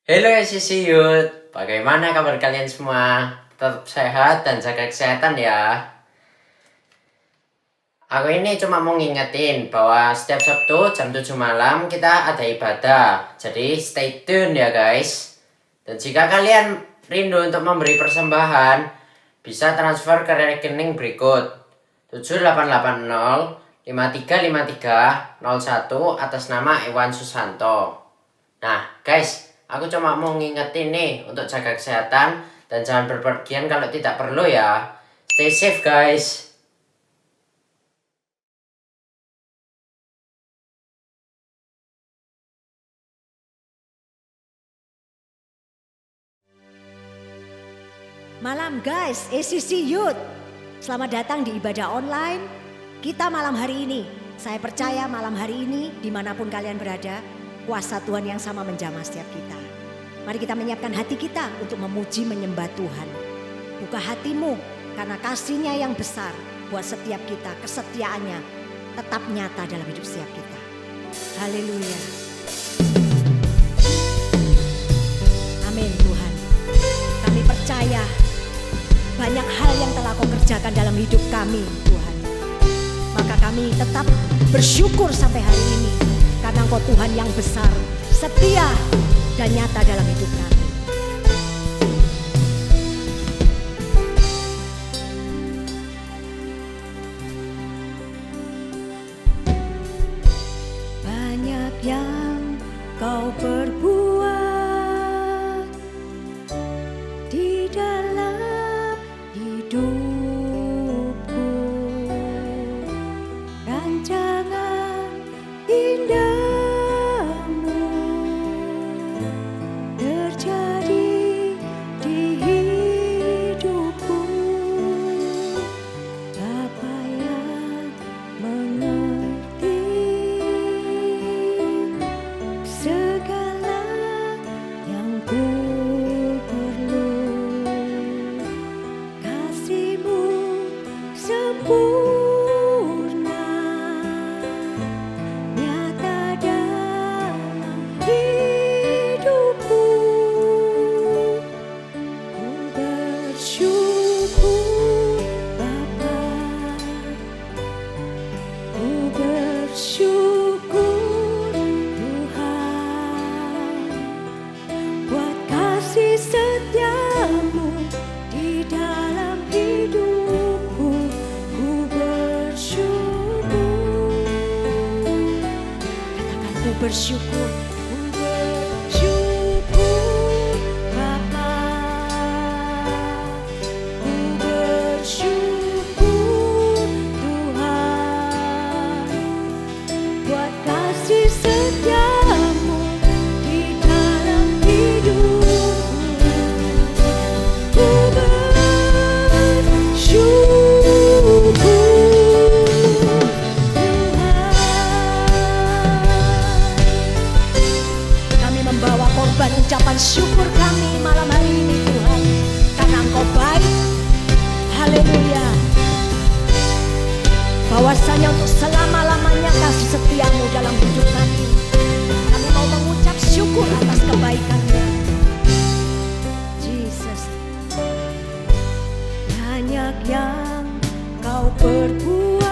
Hello SCC Youth, bagaimana kabar kalian semua? Tetap sehat dan jaga kesehatan ya. Aku ini cuma mau ngingetin bahwa setiap Sabtu jam 7 malam kita ada ibadah. Jadi stay tune ya guys. Dan jika kalian rindu untuk memberi persembahan, bisa transfer ke rekening berikut 7880 5353 01 atas nama Iwan Susanto. Nah guys, aku cuma mau ngingetin nih untuk jaga kesehatan dan jangan berpergian kalau tidak perlu ya. Stay safe guys. Malam guys, ACC Youth. Selamat datang di ibadah online kita malam hari ini. Saya percaya malam hari ini dimanapun kalian berada, kuasa Tuhan yang sama menjamah setiap kita. Mari kita menyiapkan hati kita untuk memuji menyembah Tuhan. Buka hatimu karena kasih-Nya yang besar buat setiap kita, kesetiaannya tetap nyata dalam hidup setiap kita. Haleluya. Amin Tuhan. Kami percaya banyak hal yang telah Kau kerjakan dalam hidup kami Tuhan. Maka kami tetap bersyukur sampai hari ini. Karena Engkau Tuhan yang besar, setia dan nyata dalam hidup kami. Banyak yang Kau perbuat di dalam hidupku, rancangan indahmu terjadi di hidupku. Bapa yang mengerti segala yang ku perlu, kasih-Mu sempurna nyata dalam hidupku. Ku bersyukur Bapa, ku bersyukur Tuhan buat kasih setia-Mu di dalam hidupku. Ku bersyukur. Katakan ku bersyukur. Ku bersyukur Bapa, ku bersyukur Tuhan buat kasih setia-Mu di dalam hidupku. Ku bersyukur Tuhan. Kami membawa korban ucapan syukur kami malam hari ini Tuhan, karena Engkau baik. Haleluya. Bahwasanya untuk selama-lamanya kasih setia-Mu dalam hidup kami. Kami mau mengucap syukur atas kebaikan-Mu. Jesus. Banyak yang Kau perbuat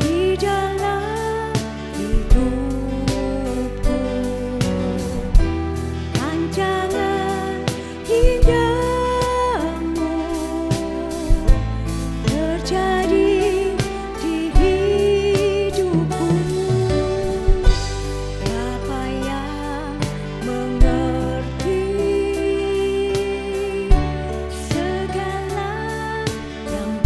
di dalam hidupku, rancangan indahmu terjadi di hidupku. Bapa yang mengerti segala yang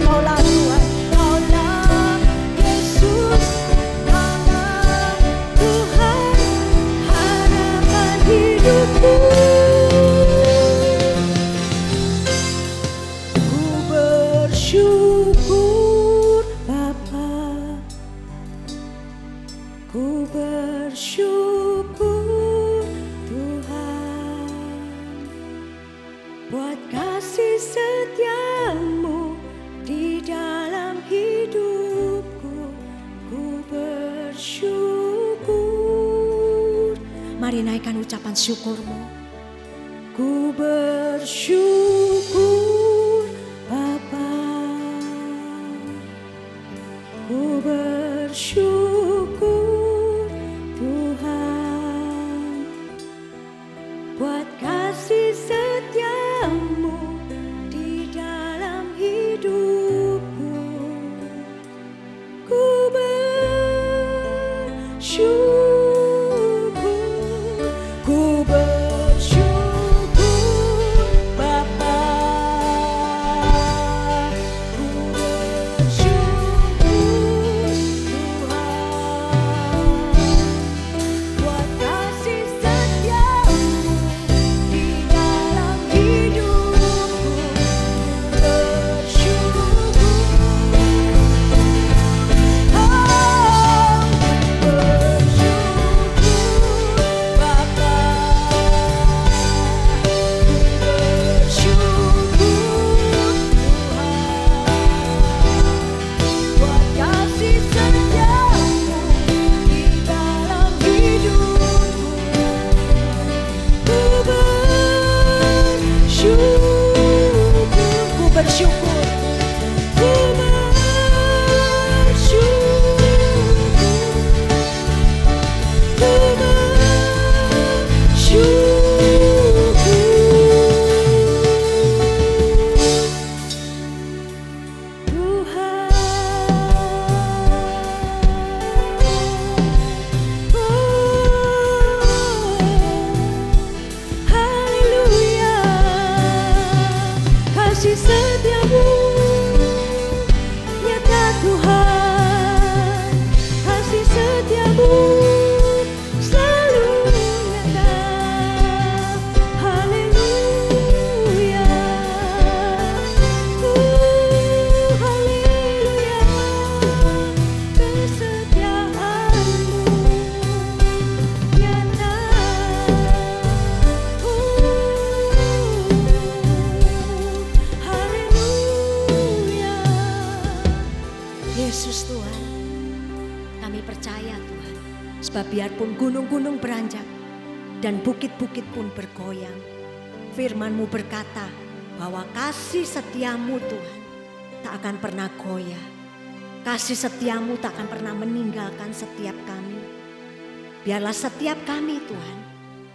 Kaulah Tuhan, Kaulah Yesus, Kaulah Tuhan, harapan hidupku. Ku bersyukur Bapa, ku bersyukur Tuhan, buat kasih setiamu di dalam hidupku. Ku bersyukur. Mari naikkan ucapan syukurmu. Ku bersyukur Bapa, ku bersyukur Tuhan, buat kasih setiamu di dalam hidupku. Ku bersyukur, ku bersyukur Bapa, ku bersyukur Tuhan, buat kasih setiamu di dalam hidupku. Bersyukur, ku bersyukur, ku bersyukur Tuhan. Haleluya, kasih setiamu nyata Tuhan, kasih setiamu selalu nyata. Haleluya, haleluya, kesetiaanmu nyata. Haleluya. Yesus Tuhan, kami percaya Tuhan, sebab biarpun gunung-gunung beranjak dan bukit-bukit pun bergoyang, firman-Mu berkata bahwa kasih setiamu Tuhan tak akan pernah goyah. Kasih setiamu tak akan pernah meninggalkan setiap kami. Biarlah setiap kami Tuhan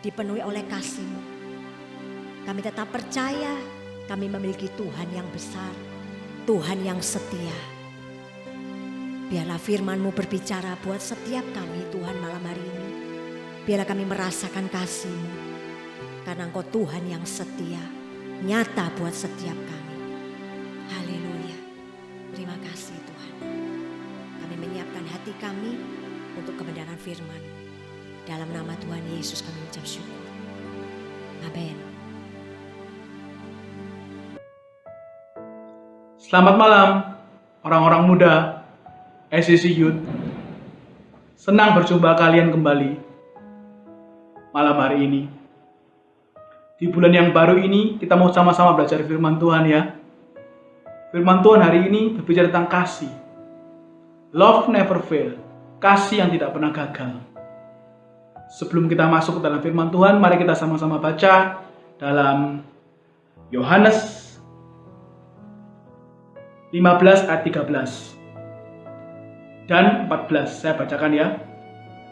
dipenuhi oleh kasih-Mu. Kami tetap percaya kami memiliki Tuhan yang besar, Tuhan yang setia. Biarlah firman-Mu berbicara buat setiap kami Tuhan malam hari ini. Biarlah kami merasakan kasih-Mu, karena Engkau Tuhan yang setia, nyata buat setiap kami. Haleluya. Terima kasih Tuhan. Kami menyiapkan hati kami untuk kebenaran firman. Dalam nama Tuhan Yesus kami ucap syukur. Amin. Selamat malam orang-orang muda SCC Youth. Senang berjumpa kalian kembali malam hari ini. Di bulan yang baru ini kita mau sama-sama belajar firman Tuhan ya. Firman Tuhan hari ini berbicara tentang kasih. Love never fail. Kasih yang tidak pernah gagal. Sebelum kita masuk ke dalam firman Tuhan, mari kita sama-sama baca dalam Yohanes 15 ayat 13 dan 14. Saya bacakan ya.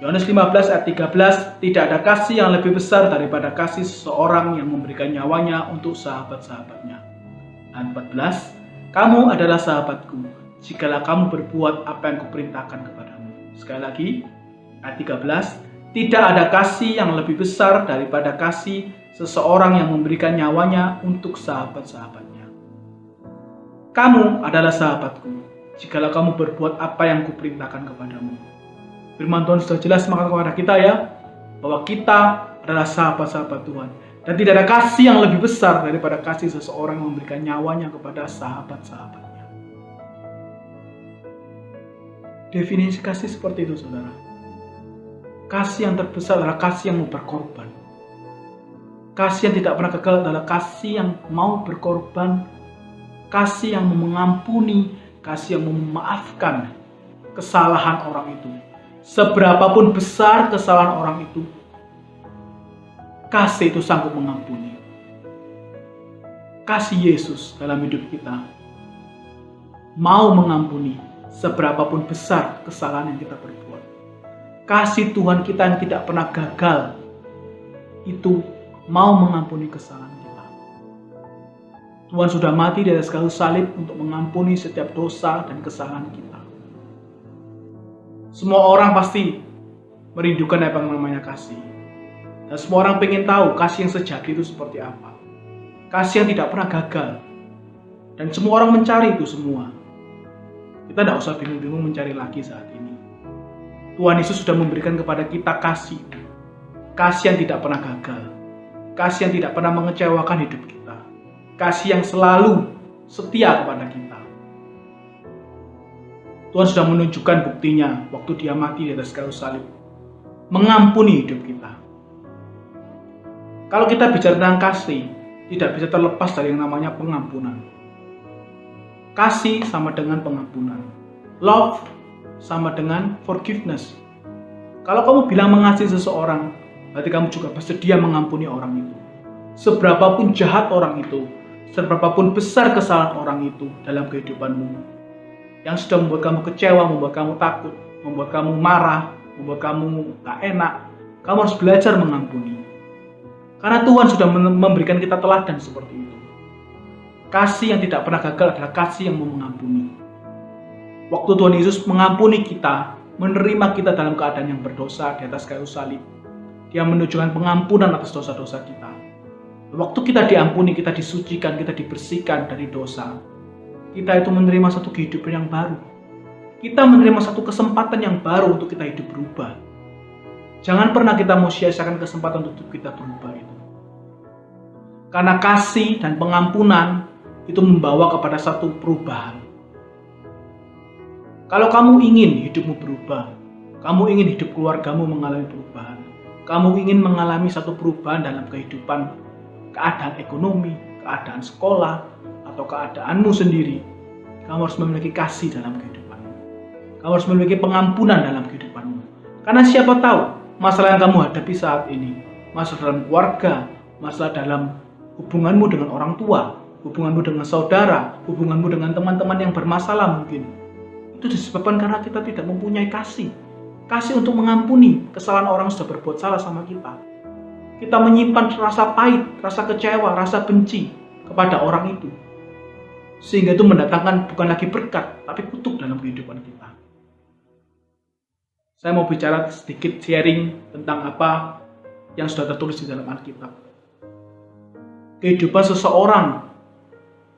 Yohanes 15 ayat 13, tidak ada kasih yang lebih besar daripada kasih seseorang yang memberikan nyawanya untuk sahabat-sahabatnya. Dan 14, kamu adalah sahabatku jikalau kamu berbuat apa yang kuperintahkan kepadamu. Sekali lagi, ayat 13, tidak ada kasih yang lebih besar daripada kasih seseorang yang memberikan nyawanya untuk sahabat-sahabatnya. Kamu adalah sahabatku, jikalau kamu berbuat apa yang kuperintahkan kepadamu. Firman Tuhan sudah jelas mengatakan kepada kita ya, bahwa kita adalah sahabat-sahabat Tuhan. Dan tidak ada kasih yang lebih besar daripada kasih seseorang yang memberikan nyawanya kepada sahabat-sahabatnya. Definisi kasih seperti itu, saudara. Kasih yang terbesar adalah kasih yang mau berkorban. Kasih yang tidak pernah gagal adalah kasih yang mau berkorban. Kasih yang mengampuni, kasih yang memaafkan kesalahan orang itu. Seberapapun besar kesalahan orang itu, kasih itu sanggup mengampuni. Kasih Yesus dalam hidup kita mau mengampuni seberapapun besar kesalahan yang kita perbuat. Kasih Tuhan kita yang tidak pernah gagal itu mau mengampuni kesalahan kita. Tuhan sudah mati di atas kayu salib untuk mengampuni setiap dosa dan kesalahan kita. Semua orang pasti merindukan apa yang namanya kasih. Dan semua orang pengen tahu kasih yang sejati itu seperti apa. Kasih yang tidak pernah gagal. Dan semua orang mencari itu semua. Kita tidak usah bingung-bingung mencari lagi saat ini. Tuhan Yesus sudah memberikan kepada kita kasih. Kasih yang tidak pernah gagal. Kasih yang tidak pernah mengecewakan hidup kita. Kasih yang selalu setia kepada kita. Tuhan sudah menunjukkan buktinya waktu dia mati di atas kayu salib. Mengampuni hidup kita. Kalau kita bicara tentang kasih, tidak bisa terlepas dari yang namanya pengampunan. Kasih sama dengan pengampunan. Love sama dengan forgiveness. Kalau kamu bilang mengasihi seseorang, berarti kamu juga bersedia mengampuni orang itu. Seberapapun jahat orang itu, seberapapun besar kesalahan orang itu dalam kehidupanmu, yang sudah membuat kamu kecewa, membuat kamu takut, membuat kamu marah, membuat kamu tak enak, kamu harus belajar mengampuni. Karena Tuhan sudah memberikan kita teladan seperti itu. Kasih yang tidak pernah gagal adalah kasih yang mau mengampuni. Waktu Tuhan Yesus mengampuni kita, menerima kita dalam keadaan yang berdosa di atas kayu salib, Dia menunjukkan pengampunan atas dosa-dosa kita. Waktu kita diampuni, kita disucikan, kita dibersihkan dari dosa. Kita itu menerima satu kehidupan yang baru. Kita menerima satu kesempatan yang baru untuk kita hidup berubah. Jangan pernah kita mau sia-siakan kesempatan untuk kita berubah itu. Karena kasih dan pengampunan itu membawa kepada satu perubahan. Kalau kamu ingin hidupmu berubah, kamu ingin hidup keluargamu mengalami perubahan, kamu ingin mengalami satu perubahan dalam kehidupan, keadaan ekonomi, keadaan sekolah, atau keadaanmu sendiri, kamu harus memiliki kasih dalam kehidupanmu. Kamu harus memiliki pengampunan dalam kehidupanmu. Karena siapa tahu masalah yang kamu hadapi saat ini, masalah dalam keluarga, masalah dalam hubunganmu dengan orang tua, hubunganmu dengan saudara, hubunganmu dengan teman-teman yang bermasalah mungkin, itu disebabkan karena kita tidak mempunyai kasih. Kasih untuk mengampuni kesalahan orang yang sudah berbuat salah sama kita. Kita menyimpan rasa pahit, rasa kecewa, rasa benci kepada orang itu. Sehingga itu mendatangkan bukan lagi berkat, tapi kutuk dalam kehidupan kita. Saya mau bicara sedikit sharing tentang apa yang sudah tertulis di dalam Alkitab. Kehidupan seseorang,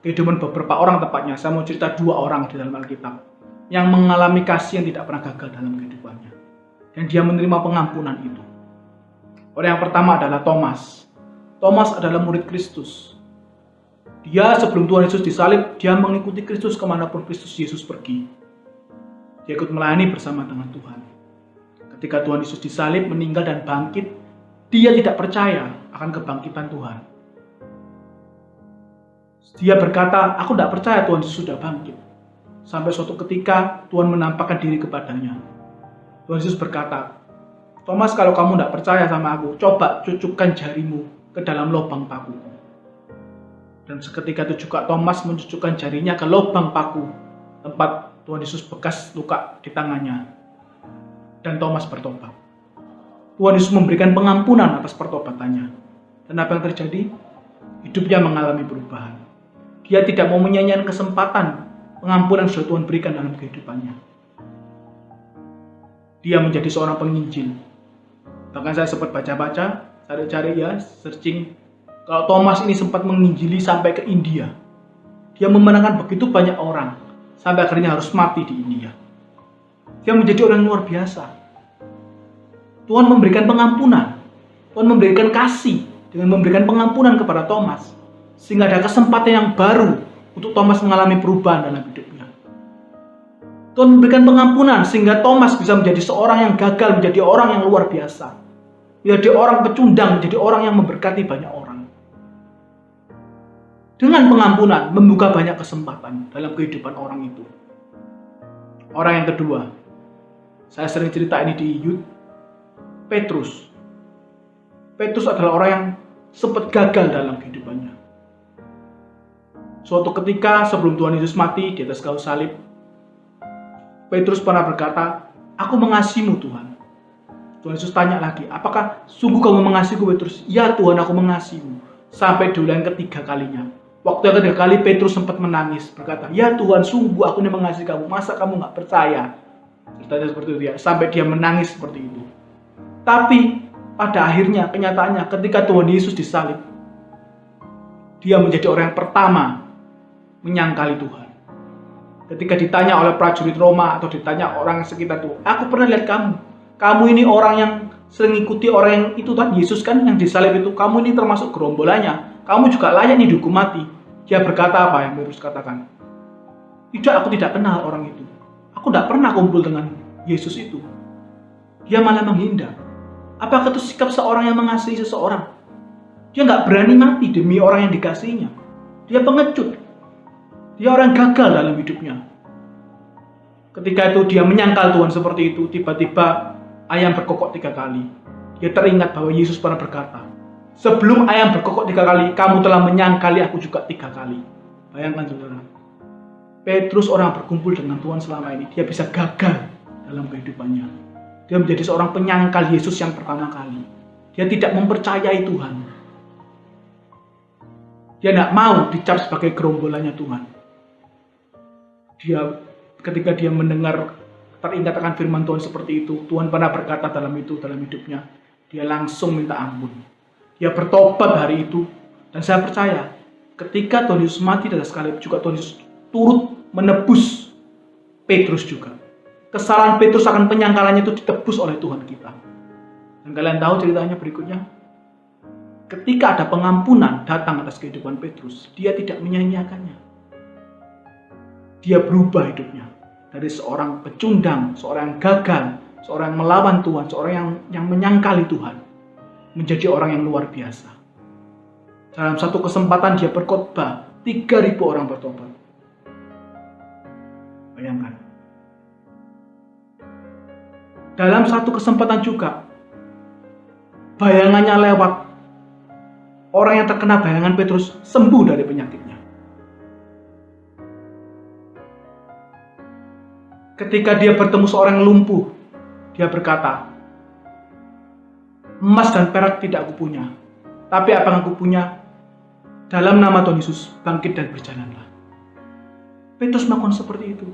kehidupan beberapa orang tepatnya, saya mau cerita 2 orang di dalam Alkitab yang mengalami kasih yang tidak pernah gagal dalam kehidupannya. Dan dia menerima pengampunan itu. Orang yang pertama adalah Thomas. Thomas adalah murid Kristus. Dia sebelum Tuhan Yesus disalib, dia mengikuti Kristus kemanapun Kristus Yesus pergi. Dia ikut melayani bersama dengan Tuhan. Ketika Tuhan Yesus disalib, meninggal dan bangkit, dia tidak percaya akan kebangkitan Tuhan. Dia berkata, aku tidak percaya Tuhan Yesus sudah bangkit. Sampai suatu ketika Tuhan menampakkan diri kepadanya. Tuhan Yesus berkata, Thomas, kalau kamu tidak percaya sama aku, coba cucukkan jarimu ke dalam lubang paku. Dan seketika itu juga Thomas mencucukkan jarinya ke lubang paku tempat Tuhan Yesus bekas luka di tangannya. Dan Thomas bertobat. Tuhan Yesus memberikan pengampunan atas pertobatannya. Dan apa yang terjadi? Hidupnya mengalami perubahan. Dia tidak mau menyanyiakan kesempatan pengampunan yang sudah Tuhan berikan dalam kehidupannya. Dia menjadi seorang penginjil. Bahkan saya sempat baca-baca, cari-cari ya, searching. Kalau Thomas ini sempat menginjili sampai ke India. Dia memenangkan begitu banyak orang sampai akhirnya harus mati di India. Dia menjadi orang yang luar biasa. Tuhan memberikan pengampunan. Tuhan memberikan kasih dengan memberikan pengampunan kepada Thomas. Sehingga ada kesempatan yang baru untuk Thomas mengalami perubahan dalam hidupnya. Tuhan memberikan pengampunan sehingga Thomas bisa menjadi seorang yang gagal, menjadi orang yang luar biasa. Menjadi orang pecundang, menjadi orang yang memberkati banyak orang. Dengan pengampunan membuka banyak kesempatan dalam kehidupan orang itu. Orang yang kedua, saya sering cerita ini di youth, Petrus. Petrus adalah orang yang sempat gagal dalam kehidupannya. Suatu ketika sebelum Tuhan Yesus mati di atas kayu salib, Petrus pernah berkata, "Aku mengasihimu Tuhan." Tuhan Yesus tanya lagi, "Apakah sungguh kamu mengasihiku Petrus?" "Ya Tuhan, aku mengasihimu." Sampai diulang ketiga kalinya. Waktu yang ketiga kali Petrus sempat menangis, berkata, "Ya Tuhan, sungguh aku ini mengasihi kamu. Masa kamu gak percaya?" Ceritanya seperti itu ya, sampai dia menangis seperti itu. Tapi pada akhirnya, kenyataannya ketika Tuhan Yesus disalib, dia menjadi orang yang pertama menyangkali Tuhan. Ketika ditanya oleh prajurit Roma atau ditanya orang sekitar itu, "Aku pernah lihat kamu. Kamu ini orang yang sering ikuti orang yang itu Tuhan Yesus kan yang disalib itu. Kamu ini termasuk gerombolannya. Kamu juga layak nih dihukum mati." Dia berkata apa yang Petrus katakan? "Tidak, aku tidak kenal orang itu. Aku tidak pernah kumpul dengan Yesus itu." Dia malah menghindar. Apakah itu sikap seorang yang mengasihi seseorang? Dia nggak berani mati demi orang yang dikasihinya. Dia pengecut. Dia orang gagal dalam hidupnya. Ketika itu dia menyangkal Tuhan seperti itu, tiba-tiba ayam berkokok 3 kali. Dia teringat bahwa Yesus pernah berkata, "Sebelum ayam berkokok 3 kali, kamu telah menyangkali aku juga 3 kali." Bayangkan saudara. Petrus orang berkumpul dengan Tuhan selama ini, dia bisa gagal dalam kehidupannya. Dia menjadi seorang penyangkal Yesus yang pertama kali. Dia tidak mempercayai Tuhan. Dia tidak mau dicap sebagai gerombolannya Tuhan. Ketika dia mendengar teringat akan firman Tuhan seperti itu, Tuhan pernah berkata dalam hidupnya, dia langsung minta ampun. Dia bertobat hari itu, dan saya percaya ketika Tuhan Yesus mati di atas salib juga Tuhan Yesus turut menebus Petrus juga. Kesalahan Petrus akan penyangkalannya itu ditebus oleh Tuhan kita. Dan kalian tahu ceritanya berikutnya? Ketika ada pengampunan datang atas kehidupan Petrus, dia tidak menyia-nyiakannya. Dia berubah hidupnya dari seorang pecundang, seorang yang gagal, seorang yang melawan Tuhan, seorang yang menyangkali Tuhan, menjadi orang yang luar biasa. Dalam satu kesempatan dia berkhotbah, 3.000 orang bertobat. Bayangkan. Dalam satu kesempatan juga, bayangannya lewat. Orang yang terkena bayangan Petrus sembuh dari penyakitnya. Ketika dia bertemu seorang yang lumpuh, dia berkata, "Emas dan perak tidak aku punya, tapi apa yang aku punya, dalam nama Tuhan Yesus, bangkit dan berjalanlah." Petrus melakukan seperti itu.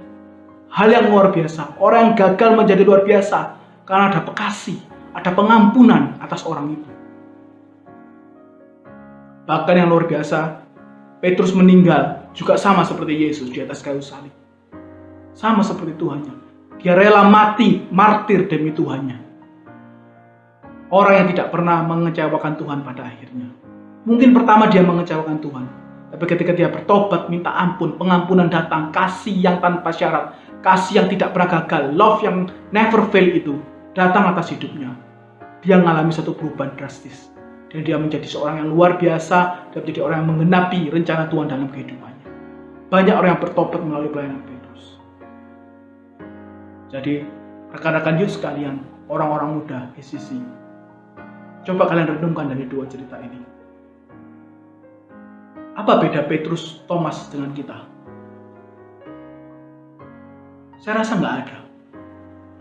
Hal yang luar biasa. Orang yang gagal menjadi luar biasa karena ada kasih, ada pengampunan atas orang itu. Bahkan yang luar biasa, Petrus meninggal juga sama seperti Yesus di atas kayu salib. Sama seperti Tuhannya. Dia rela mati, martir demi Tuhannya. Orang yang tidak pernah mengecewakan Tuhan pada akhirnya. Mungkin pertama dia mengecewakan Tuhan. Tapi ketika dia bertobat, minta ampun, pengampunan datang, kasih yang tanpa syarat, kasih yang tidak pernah gagal, love yang never fail itu, datang atas hidupnya. Dia mengalami satu perubahan drastis. Dan dia menjadi seorang yang luar biasa, dan menjadi orang yang menggenapi rencana Tuhan dalam kehidupannya. Banyak orang yang bertobat melalui pelayanan Petrus. Jadi, rekan-rekan youth sekalian, orang-orang muda SCC, coba kalian renungkan dari 2 cerita ini. Apa beda Petrus, Thomas dengan kita? Saya rasa nggak ada.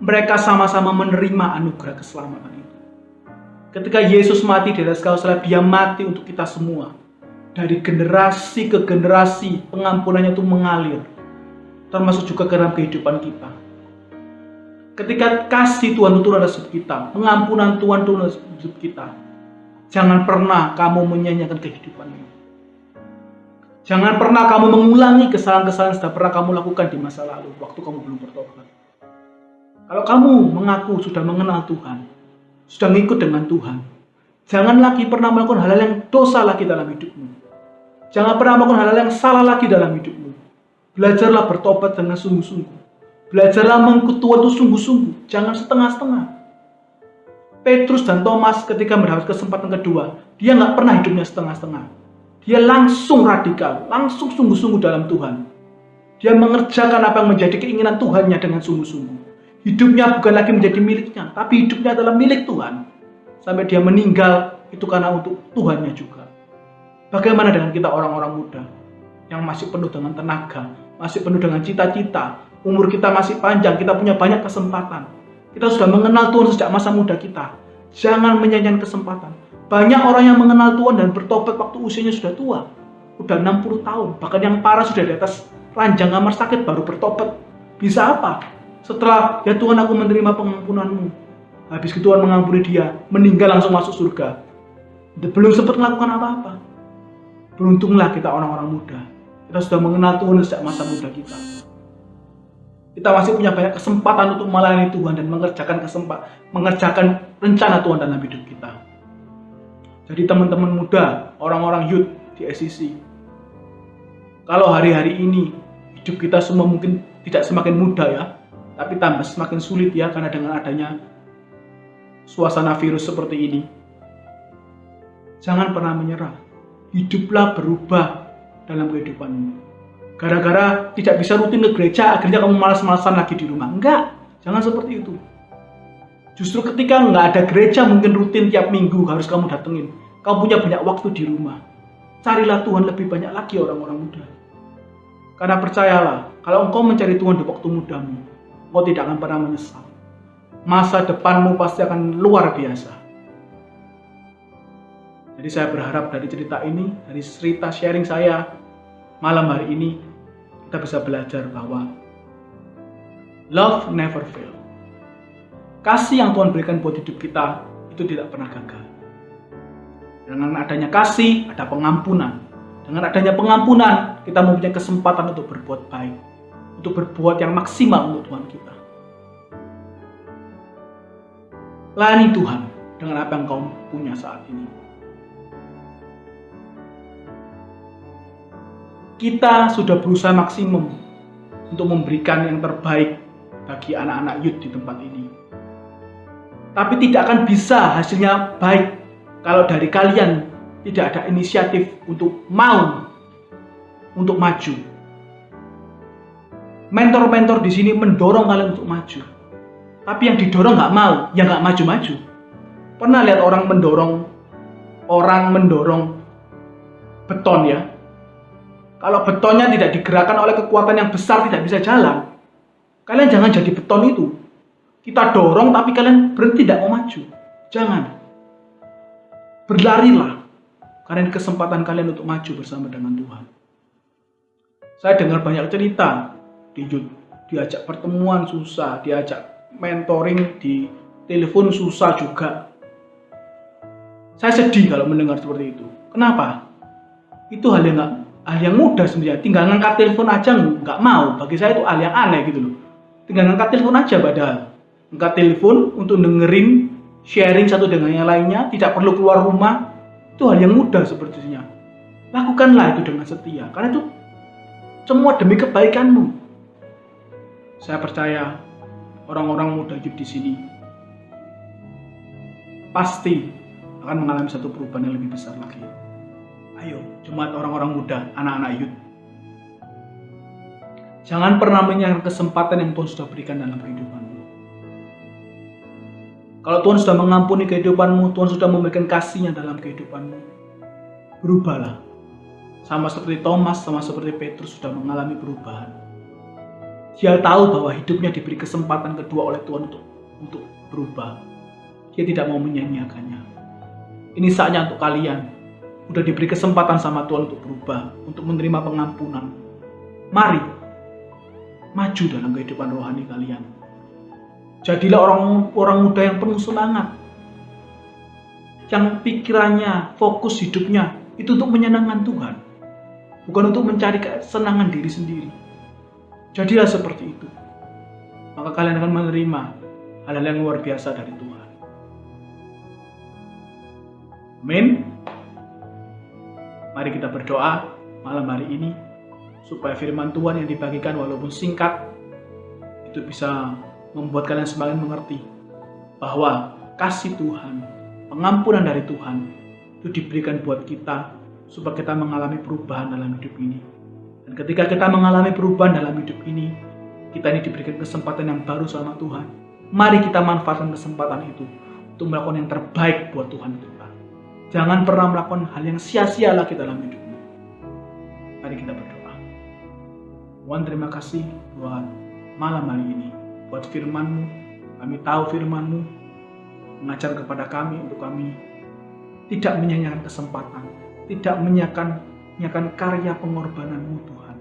Mereka sama-sama menerima anugerah keselamatan itu. Ketika Yesus mati di atas kayu salib, dia mati untuk kita semua. Dari generasi ke generasi, pengampunannya itu mengalir. Termasuk juga ke dalam kehidupan kita. Ketika kasih Tuhan itu turun atas hidup kita, pengampunan Tuhan turun atas hidup kita, jangan pernah kamu menyanyiakan kehidupan ini. Jangan pernah kamu mengulangi kesalahan-kesalahan yang sudah pernah kamu lakukan di masa lalu waktu kamu belum bertobat. Kalau kamu mengaku sudah mengenal Tuhan, sudah ngikut dengan Tuhan, jangan lagi pernah melakukan hal-hal yang dosa lagi dalam hidupmu. Jangan pernah melakukan hal-hal yang salah lagi dalam hidupmu. Belajarlah bertobat dengan sungguh-sungguh. Belajarlah mengikut Tuhan itu sungguh-sungguh, jangan setengah-setengah. Petrus dan Thomas ketika mendapat kesempatan kedua, dia nggak pernah hidupnya setengah-setengah. Dia langsung radikal, langsung sungguh-sungguh dalam Tuhan. Dia mengerjakan apa yang menjadi keinginan Tuhannya dengan sungguh-sungguh. Hidupnya bukan lagi menjadi miliknya, tapi hidupnya adalah milik Tuhan. Sampai dia meninggal, itu karena untuk Tuhannya juga. Bagaimana dengan kita orang-orang muda yang masih penuh dengan tenaga, masih penuh dengan cita-cita, umur kita masih panjang, kita punya banyak kesempatan. Kita sudah mengenal Tuhan sejak masa muda kita. Jangan menyanyikan kesempatan. Banyak orang yang mengenal Tuhan dan bertobat waktu usianya sudah tua. Udah 60 tahun, bahkan yang parah sudah di atas ranjang kamar sakit baru bertobat. Bisa apa? Setelah, ya Tuhan aku menerima pengampunanmu. Habis itu Tuhan mengampuni dia, meninggal langsung masuk surga. Belum sempat melakukan apa-apa. Beruntunglah kita orang-orang muda. Kita sudah mengenal Tuhan sejak masa muda kita. Kita masih punya banyak kesempatan untuk melayani Tuhan dan mengerjakan rencana Tuhan dalam hidup kita. Jadi teman-teman muda, orang-orang youth di SCC, kalau hari-hari ini hidup kita semua mungkin tidak semakin mudah ya, tapi tambah semakin sulit ya karena dengan adanya suasana virus seperti ini. Jangan pernah menyerah. Hiduplah berubah dalam kehidupanmu. Gara-gara tidak bisa rutin ke gereja, akhirnya kamu malas-malasan lagi di rumah. Enggak, jangan seperti itu. Justru ketika nggak ada gereja mungkin rutin tiap minggu harus kamu datengin. Kamu punya banyak waktu di rumah. Carilah Tuhan lebih banyak lagi orang-orang muda. Karena percayalah, kalau engkau mencari Tuhan di waktu mudamu, engkau tidak akan pernah menyesal. Masa depanmu pasti akan luar biasa. Jadi saya berharap dari cerita ini, dari cerita sharing saya malam hari ini, kita bisa belajar bahwa love never fail. Kasih yang Tuhan berikan buat hidup kita itu tidak pernah gagal. Dengan adanya kasih, ada pengampunan. Dengan adanya pengampunan, kita mempunyai kesempatan untuk berbuat baik, untuk berbuat yang maksimal untuk Tuhan kita. Layani Tuhan dengan apa yang kau punya saat ini. Kita sudah berusaha maksimum untuk memberikan yang terbaik bagi anak-anak youth di tempat ini. Tapi tidak akan bisa hasilnya baik kalau dari kalian tidak ada inisiatif untuk mau untuk maju. Mentor-mentor di sini mendorong kalian untuk maju. Tapi yang didorong nggak mau, ya nggak maju-maju. Pernah lihat orang mendorong beton ya? Kalau betonnya tidak digerakkan oleh kekuatan yang besar tidak bisa jalan. Kalian jangan jadi beton itu. Kita dorong tapi kalian berhenti tidak mau maju. Jangan. Berlarilah. Karena ini kesempatan kalian untuk maju bersama dengan Tuhan. Saya dengar banyak cerita diajak pertemuan susah, diajak mentoring di telepon susah juga. Saya sedih kalau mendengar seperti itu. Kenapa? Itu hal yang mudah sebenarnya. Tinggal ngangkat telepon aja nggak mau. Bagi saya itu hal yang aneh gitu loh. Tinggal ngangkat telepon aja padahal. Ngangkat telepon untuk dengerin sharing satu dengan yang lainnya, tidak perlu keluar rumah. Itu hal yang mudah sepertinya. Lakukanlah itu dengan setia. Karena itu semua demi kebaikanmu. Saya percaya orang-orang muda hidup di sini pasti akan mengalami satu perubahan yang lebih besar lagi. Ayo, jemaat orang-orang muda, anak-anak youth. Jangan pernah menyerahkan kesempatan yang Tuhan sudah berikan dalam kehidupanmu. Kalau Tuhan sudah mengampuni kehidupanmu, Tuhan sudah memberikan kasih-Nya dalam kehidupanmu, berubahlah. Sama seperti Thomas, sama seperti Petrus sudah mengalami perubahan. Dia tahu bahwa hidupnya diberi kesempatan kedua oleh Tuhan untuk berubah. Dia tidak mau menyanyiakannya. Ini saatnya untuk kalian. Udah diberi kesempatan sama Tuhan untuk berubah, untuk menerima pengampunan. Mari, maju dalam kehidupan rohani kalian. Jadilah orang muda yang penuh semangat. Yang pikirannya, fokus hidupnya, itu untuk menyenangkan Tuhan. bukan untuk mencari kesenangan diri sendiri. Jadilah seperti itu. Maka kalian akan menerima hal-hal yang luar biasa dari Tuhan. Amin. Mari kita berdoa malam hari ini supaya firman Tuhan yang dibagikan walaupun singkat itu bisa membuat kalian semakin mengerti bahwa kasih Tuhan, pengampunan dari Tuhan itu diberikan buat kita supaya kita mengalami perubahan dalam hidup ini. Dan ketika kita mengalami perubahan dalam hidup ini, kita ini diberikan kesempatan yang baru sama Tuhan. Mari kita manfaatkan kesempatan itu untuk melakukan yang terbaik buat Tuhan kita. Jangan pernah melakukan hal yang sia-sia lagi dalam hidupmu. Mari kita berdoa. Tuhan, terima kasih buat malam hari ini, buat firman-Mu. Kami tahu firman-Mu mengajar kepada kami untuk kami tidak menyanyiakan kesempatan, tidak menyanyiakan karya pengorbanan-Mu Tuhan.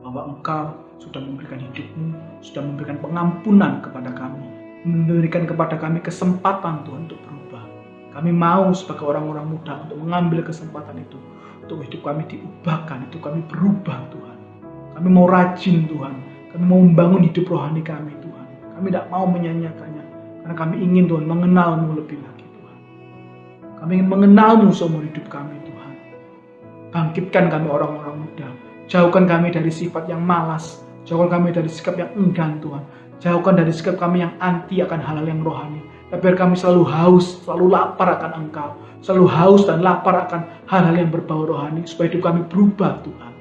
Bahwa Engkau sudah memberikan hidup-Mu, sudah memberikan pengampunan kepada kami, memberikan kepada kami kesempatan Tuhan untuk berubah. Kami mau sebagai orang-orang muda untuk mengambil kesempatan itu, untuk hidup kami diubahkan, hidup kami berubah Tuhan. Kami mau rajin Tuhan, kami mau membangun hidup rohani kami Tuhan. Kami tidak mau menyanyiakannya, karena kami ingin Tuhan mengenal-Mu lebih lagi Tuhan. Kami ingin mengenal-Mu seumur hidup kami Tuhan. Bangkitkan kami orang-orang muda, jauhkan kami dari sifat yang malas, jauhkan kami dari sikap yang enggan Tuhan. Jauhkan dari sikap kami yang anti akan hal-hal yang rohani. Tapi biar kami selalu haus, selalu lapar akan Engkau. Selalu haus dan lapar akan hal-hal yang berbau rohani. Supaya hidup kami berubah Tuhan.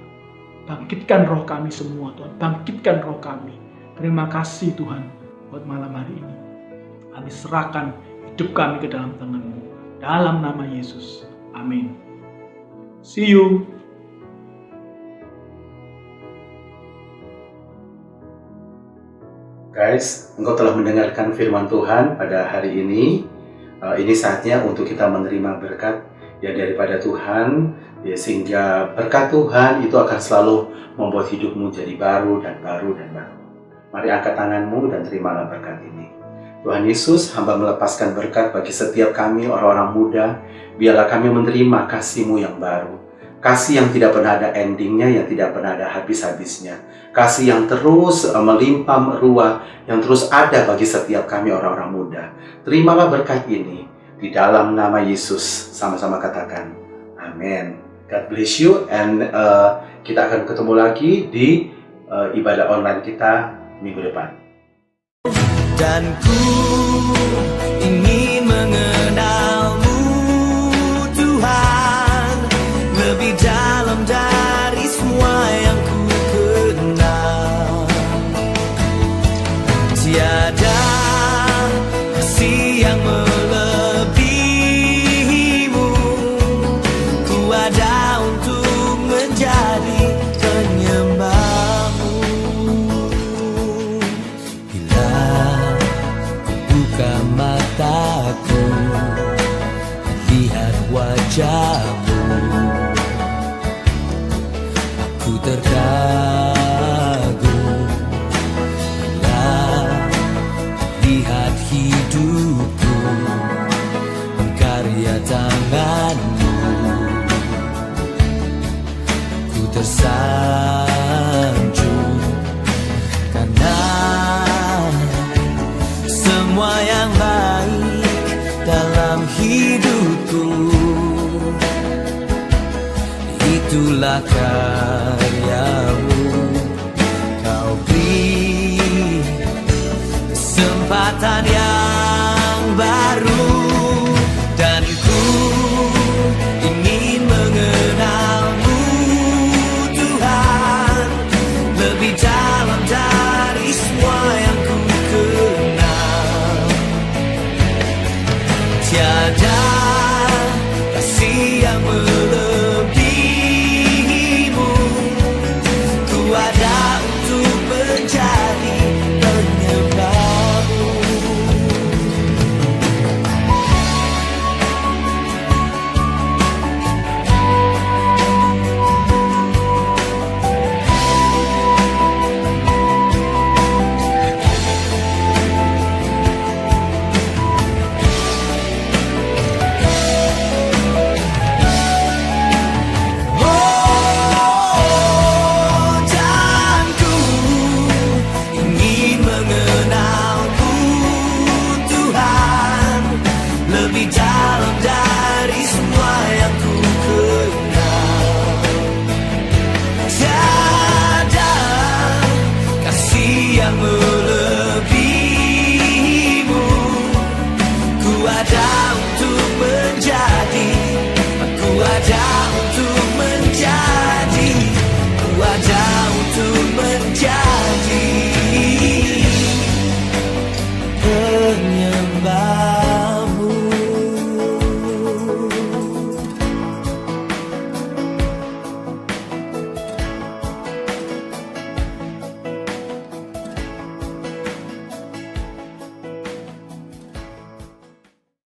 Bangkitkan roh kami semua Tuhan. Bangkitkan roh kami. Terima kasih Tuhan buat malam hari ini. Kami serahkan hidup kami ke dalam tangan-Mu. Dalam nama Yesus. Amin. See you. Guys, engkau telah mendengarkan firman Tuhan pada hari ini. Ini saatnya untuk kita menerima berkat ya daripada Tuhan, ya, sehingga berkat Tuhan itu akan selalu membuat hidupmu jadi baru dan baru dan baru. Mari angkat tanganmu dan terimalah berkat ini. Tuhan Yesus, hamba melepaskan berkat bagi setiap kami orang-orang muda. Biarlah kami menerima kasih-Mu yang baru. Kasih yang tidak pernah ada endingnya, yang tidak pernah ada habis-habisnya. Kasih yang terus melimpah ruah, yang terus ada bagi setiap kami orang-orang muda. Terimalah berkat ini di dalam nama Yesus. Sama-sama katakan, amin. God bless you, and kita akan ketemu lagi di ibadah online kita minggu depan. Dan ku ingin mengenal-Mu Tuhan, lebih dalam dari semua yang ku kenal. Tiada kasih yang melebihi-Mu, ku ada untuk menjadi penyembah-Mu. Bila buka mataku, lihat wajah-Mu, aku terkagum. Bila lihat hidupku, karya tangan-Mu, aku tersanjung. Karena semua yang baik dalam hidupku, itulah karya-Mu. Kau beri kesempatan yang baru, dan ku ingin mengenal-Mu Tuhan, lebih dalam dari semua yang ku kenal. Tiada kasih yang melebihi-Mu, ku ada untuk menjadi penyembah-Mu. yang